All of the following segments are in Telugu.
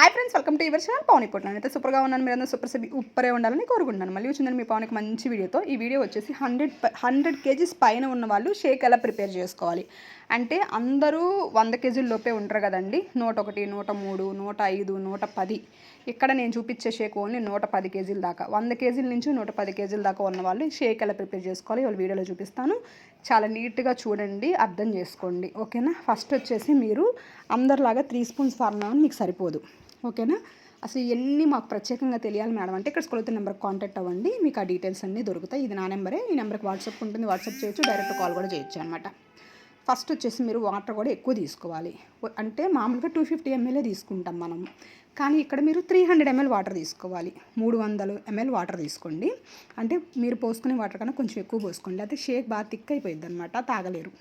Hi friends, welcome to your channel Pavan. ఇప్పుడు నేనైతే సూపర్గా ఉన్నాను. మీరు అందరూ ఉప్పరే ఉండాలని కోరుకుంటున్నాను. మళ్ళీ వచ్చిందని మీ పవన్కి మంచి వీడియోతో. ఈ వీడియో వచ్చేసి 100 కేజీస్ పైన ఉన్న వాళ్ళు షేక్ ఎలా ప్రిపేర్ చేసుకోవాలి అంటే, అందరూ 100 కేజీల లోపే ఉంటారు కదండి. 101, 103, 105, 110. ఇక్కడ నేను చూపించే షేక్ ఓన్లీ 110 కేజీల దాకా, 100 కేజీల నుంచి 110 కేజీల దాకా ఉన్న వాళ్ళు షేక్ ఎలా ప్రిపేర్ చేసుకోవాలి ఇవాళ వీడియోలో చూపిస్తాను. చాలా నీట్గా చూడండి, అర్థం చేసుకోండి, ఓకేనా. ఫస్ట్ వచ్చేసి మీరు అందరిలాగా 3 స్పూన్స్ ఫార్ములా మీకు సరిపోదు, ఓకేనా. అసలు ఇవన్నీ మాకు ప్రత్యేకంగా తెలియాలి మేడం అంటే ఇక్కడ స్కూల్ నెంబర్కి కాంటాక్ట్ అవ్వండి, మీకు ఆ డీటెయిల్స్ అన్నీ దొరుకుతాయి. ఇది నా నెంబరే, ఈ నెంబర్కి వాట్సాప్ ఉంటుంది, వాట్సాప్ చేయొచ్చు, డైరెక్ట్ కాల్ కూడా చేయొచ్చు అనమాట. ఫస్ట్ వచ్చేసి మీరు వాటర్ కూడా ఎక్కువ తీసుకోవాలి. అంటే మామూలుగా 250 ml తీసుకుంటాం మనం, కానీ ఇక్కడ మీరు 300 ml వాటర్ తీసుకోవాలి. 300 ml వాటర్ తీసుకోండి. అంటే మీరు పోసుకునే వాటర్ కన్నా కొంచెం ఎక్కువ పోసుకోండి, అయితే షేక్ బాగా థిక్ అయిపోయింది అనమాట, తాగలేరు,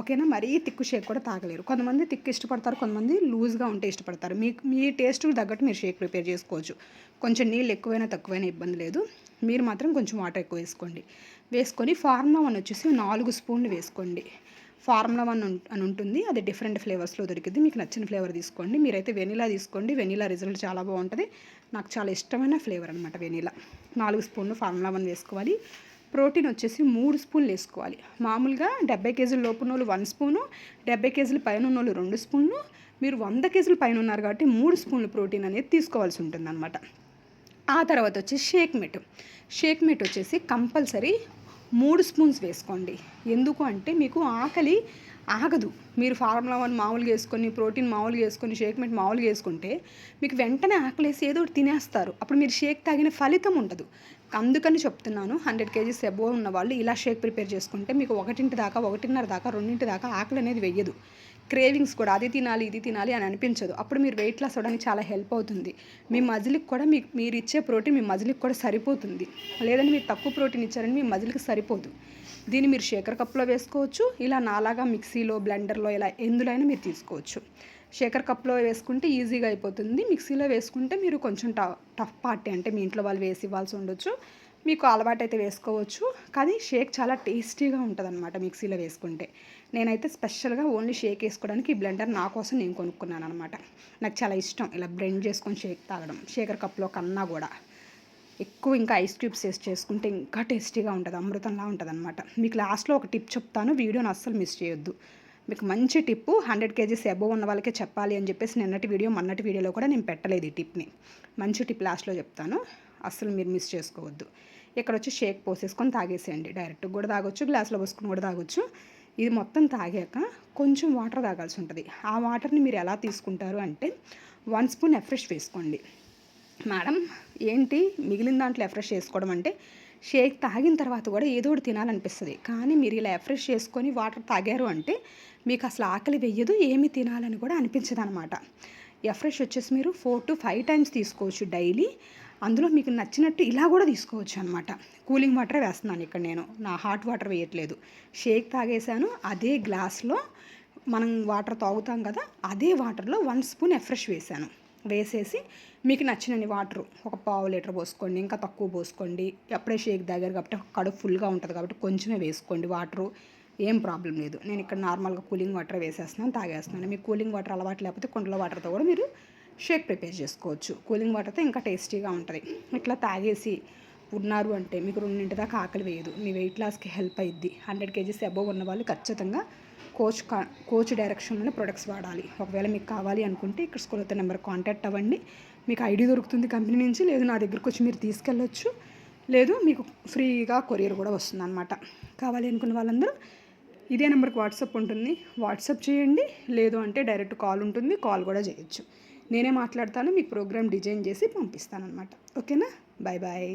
ఓకేనా. మరీ తిక్కు షేక్ కూడా తాగలేరు. కొంతమంది తిక్కు ఇష్టపడతారు, కొంతమంది లూజ్గా ఉంటే ఇష్టపడతారు. మీ టేస్ట్కి తగ్గట్టు మీరు షేక్ ప్రిపేర్ చేసుకోవచ్చు. కొంచెం నీళ్ళు ఎక్కువైనా తక్కువైనా ఇబ్బంది లేదు. మీరు మాత్రం కొంచెం వాటర్ ఎక్కువ వేసుకొని ఫార్ములా 1 వచ్చేసి 4 స్పూన్లు వేసుకోండి. ఫార్ములా 1 అని ఉంటుంది, అది డిఫరెంట్ ఫ్లేవర్స్లో దొరికింది. మీకు నచ్చిన ఫ్లేవర్ తీసుకోండి. మీరైతే వెనీలా తీసుకోండి, వెనీలా రిజల్ట్ చాలా బాగుంటుంది. నాకు చాలా ఇష్టమైన ఫ్లేవర్ అనమాట వెనీలా. 4 స్పూన్లు ఫార్ములా 1 వేసుకోవాలి. ప్రోటీన్ వచ్చేసి 3 స్పూన్లు వేసుకోవాలి. మామూలుగా 70 కేజీల లోపు ఉన్నోళ్ళు 1 స్పూను, 70 కేజీల పైన ఉన్నోళ్ళు 2 స్పూన్లు, మీరు 100 కేజీల పైన ఉన్నారు కాబట్టి 3 స్పూన్లు ప్రోటీన్ అనేది తీసుకోవాల్సి ఉంటుంది అనమాట. ఆ తర్వాత వచ్చి షేక్ మేట్ వచ్చేసి కంపల్సరీ 3 స్పూన్స్ వేసుకోండి. ఎందుకు అంటే మీకు ఆకలి ఆగదు. మీరు ఫార్ములా 1 మామూలుగా వేసుకొని, ప్రోటీన్ మామూలుగా వేసుకొని, షేక్ మేట్ మామూలుగా వేసుకుంటే మీకు వెంటనే ఆకలేసి ఏదో ఒకటి తినేస్తారు. అప్పుడు మీరు షేక్ తాగిన ఫలితం ఉండదు. అందుకని చెప్తున్నాను, 100 కేజీస్ అబోవ్ ఉన్న వాళ్ళు ఇలా షేక్ ప్రిపేర్ చేసుకుంటే మీకు 1 దాకా, 1:30 దాకా, 2 దాకా ఆకలి అనేది వెయ్యదు. క్రేవింగ్స్ కూడా అది తినాలి ఇది తినాలి అని అనిపించదు. అప్పుడు మీరు వెయిట్ లాస్ అవ్వడానికి చాలా హెల్ప్ అవుతుంది. మీ మజిల్కి కూడా మీరు ఇచ్చే ప్రోటీన్ మీ మజిల్కి కూడా సరిపోతుంది. లేదంటే మీరు తక్కువ ప్రోటీన్ ఇచ్చారని మీ మజిల్కి సరిపోదు. దీన్ని మీరు షేకర్ కప్లో వేసుకోవచ్చు, ఇలా నాలాగా మిక్సీలో, బ్లెండర్లో, ఇలా ఎందులో అయినా మీరు తీసుకోవచ్చు. షేకర్ కప్లో వేసుకుంటే ఈజీగా అయిపోతుంది. మిక్సీలో వేసుకుంటే మీరు కొంచెం టఫ్ పార్టీ అంటే మీ ఇంట్లో వాళ్ళు వేసి ఇవ్వాల్సి ఉండొచ్చు, మీకు అలవాటు అయితే వేసుకోవచ్చు. కానీ షేక్ చాలా టేస్టీగా ఉంటుంది అనమాట మిక్సీలో వేసుకుంటే. నేనైతే స్పెషల్గా ఓన్లీ షేక్ వేసుకోవడానికి ఈ బ్లెండర్ నా కోసం నేను కొనుక్కున్నాను అనమాట. నాకు చాలా ఇష్టం ఇలా బ్లెండ్ చేసుకొని షేక్ తాగడం. షేకర్ కప్లో కన్నా కూడా ఎక్కువ ఇంకా ఐస్ క్యూబ్స్ వేసి చేసుకుంటే ఇంకా టేస్టీగా ఉంటుంది, అమృతంలా ఉంటుంది అనమాట. మీకు లాస్ట్లో ఒక టిప్ చెప్తాను, వీడియోని అస్సలు మిస్ చేయొద్దు. మీకు మంచి టిప్పు 100 కేజీస్ అబోవ్ ఉన్న వాళ్ళకే చెప్పాలి అని చెప్పేసి మొన్నటి వీడియోలో కూడా నేను పెట్టలేదు ఈ టిప్ని. మంచి టిప్ లాస్ట్లో చెప్తాను, అస్సలు మీరు మిస్ చేసుకోవద్దు. ఇక్కడ వచ్చి షేక్ పోసేసుకొని తాగేసేయండి. డైరెక్ట్గా కూడా తాగొచ్చు, గ్లాస్లో పోసుకొని కూడా తాగొచ్చు. ఇది మొత్తం తాగాక కొంచెం వాటర్ తాగాల్సి ఉంటుంది. ఆ వాటర్ని మీరు ఎలా తీసుకుంటారు అంటే 1 స్పూన్ ఎఫ్రెష్ వేసుకోండి. మేడం ఏంటి మిగిలిన దాంట్లో ఎఫ్రెష్ చేసుకోవడం అంటే, షేక్ తాగిన తర్వాత కూడా ఏదో ఒకటి తినాలనిపిస్తుంది, కానీ మీరు ఇలా ఎఫ్రెష్ చేసుకొని వాటర్ తాగారు అంటే మీకు అసలు ఆకలి వెయ్యదు, ఏమి తినాలని కూడా అనిపించదు అనమాట. ఎఫ్రెష్ వచ్చేసి మీరు 4 to 5 టైమ్స్ తీసుకోవచ్చు డైలీ. అందులో మీకు నచ్చినట్టు ఇలా కూడా తీసుకోవచ్చు అనమాట. కూలింగ్ వాటర్ వేస్తున్నాను ఇక్కడ నేను, నా హాట్ వాటర్ వేయట్లేదు. షేక్ తాగేసాను, అదే గ్లాస్లో మనం వాటర్ తాగుతాం కదా, అదే వాటర్లో 1 స్పూన్ ఎఫ్రెష్ వేసేసి మీకు నచ్చినన్ని వాటరు ఒక 1/2 లీటర్ పోసుకోండి, ఇంకా తక్కువ పోసుకోండి. ఎప్పుడే షేక్ తాగారు కాబట్టి కడుపు ఫుల్గా ఉంటుంది కాబట్టి కొంచెమే వేసుకోండి వాటరు, ఏం ప్రాబ్లం లేదు. నేను ఇక్కడ నార్మల్గా కూలింగ్ వాటర్ వేసేస్తున్నాను, తాగేస్తున్నాను. మీకు కూలింగ్ వాటర్ అలవాటు లేకపోతే కుండల వాటర్తో కూడా మీరు షేక్ ప్రిపేర్ చేసుకోవచ్చు. కూలింగ్ వాటర్తో ఇంకా టేస్టీగా ఉంటుంది. ఇట్లా తాగేసి ఉన్నారు అంటే మీకు 2 దాకా ఆకలి వేయదు, మీ వెయిట్ లాస్కి హెల్ప్ అయ్యిద్ది. 100 కేజీస్ అబోవ్ ఉన్న వాళ్ళు ఖచ్చితంగా కోచ్ డైరెక్షన్లోనే ప్రొడక్ట్స్ వాడాలి. ఒకవేళ మీకు కావాలి అనుకుంటే ఇక్కడ స్కూల్ నెంబర్ కాంటాక్ట్ అవ్వండి, మీకు ఐడి దొరుకుతుంది కంపెనీ నుంచి. లేదు నా దగ్గరకు వచ్చి మీరు తీసుకెళ్ళొచ్చు, లేదు మీకు ఫ్రీగా కొరియర్ కూడా వస్తుంది అనమాట. కావాలి అనుకున్న వాళ్ళందరూ ఇదే నెంబర్కి వాట్సాప్ ఉంటుంది, వాట్సాప్ చేయండి. లేదు అంటే డైరెక్ట్ కాల్ ఉంటుంది, కాల్ కూడా చేయొచ్చు. నేనే మాట్లాడతాను, మీకు ప్రోగ్రామ్ డిజైన్ చేసి పంపిస్తాను అనమాట. ఓకేనా, బాయ్ బాయ్.